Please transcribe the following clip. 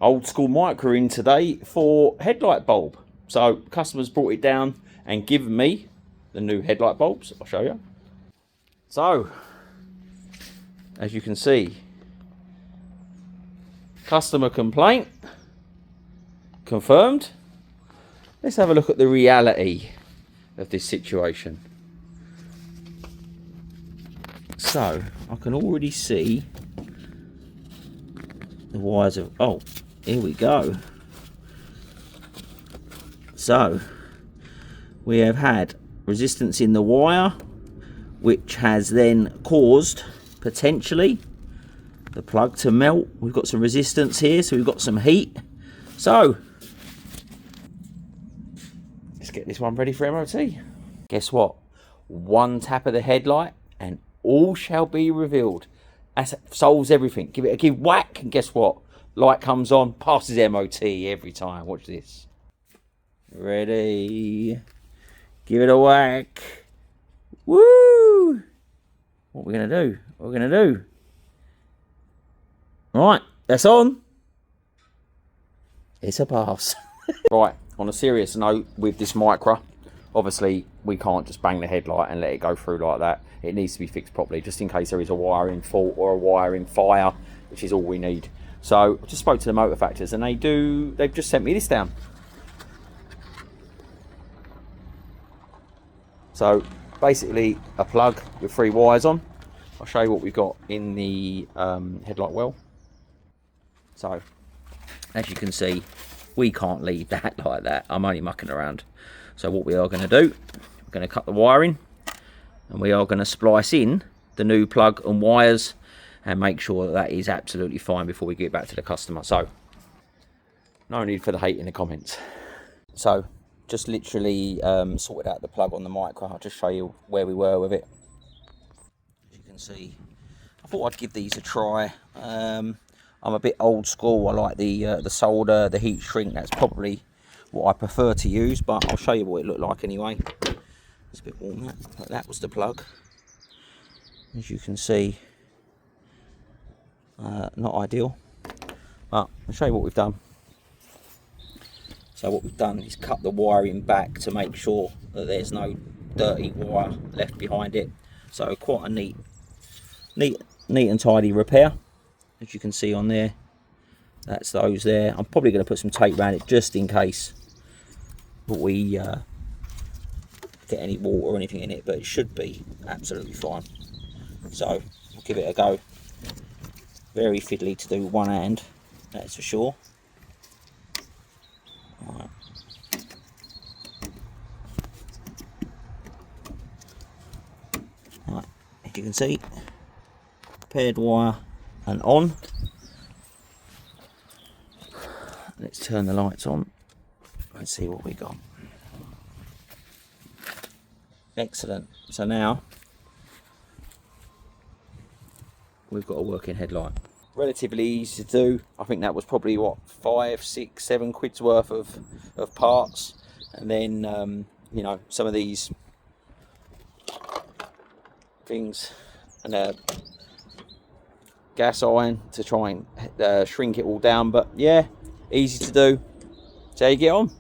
old school Micra in today for headlight bulb. So customers brought it down and given me the new headlight bulbs. I'll show you. So as you can see, customer complaint confirmed. Let's have a look at the reality of this situation. So I can already see the wires of, oh, here we go. So we have had resistance in the wire, which has then caused potentially the plug to melt. We've got some resistance here, so we've got some heat. So let's get this one ready for MOT. Guess what? One tap of the headlight and all shall be revealed. That solves everything. Give it a give whack, and guess what? Light comes on, passes MOT every time. Watch this. Ready? Give it a whack. Woo! What we're gonna do? What we're gonna do? Right, that's on. It's a pass. Right, on a serious note, with this Micra, obviously we can't just bang the headlight and let it go through like that. It needs to be fixed properly, just in case there is a wiring fault or a wiring fire, which is all we need. So I just spoke to the motor factors, and they've just sent me this down. So basically a plug with 3 wires on. I'll show you what we've got in the headlight well. So as you can see, we can't leave that like that. I'm only mucking around. So what we are going to do, we're going to cut the wiring, and we are going to splice in the new plug and wires and make sure that is absolutely fine before we get back to the customer. So no need for the hate in the comments. So just literally sorted out the plug on the Micra. I'll just show you where we were with it. As you can see, I thought I'd give these a try. I'm a bit old school. I like the solder, the heat shrink. That's probably what I prefer to use, but I'll show you what it looked like anyway. It's a bit warm, but that was the plug. As you can see, not ideal, but I'll show you what we've done. So what we've done is cut the wiring back to make sure that there's no dirty wire left behind it. So quite a neat and tidy repair. As you can see on there, that's those there. I'm probably going to put some tape around it just in case we get any water or anything in it, but it should be absolutely fine. So I'll give it a go. Very fiddly to do with one hand, that's for sure. Right. Right, as you can see, paired wire and on. Let's turn the lights on. Let's see what we got. Excellent. So now we've got a working headlight. Relatively easy to do. I think that was probably what, 5, 6, 7 quid's worth of parts, and then you know, some of these things and a gas iron to try and shrink it all down. But yeah, easy to do. So you get on.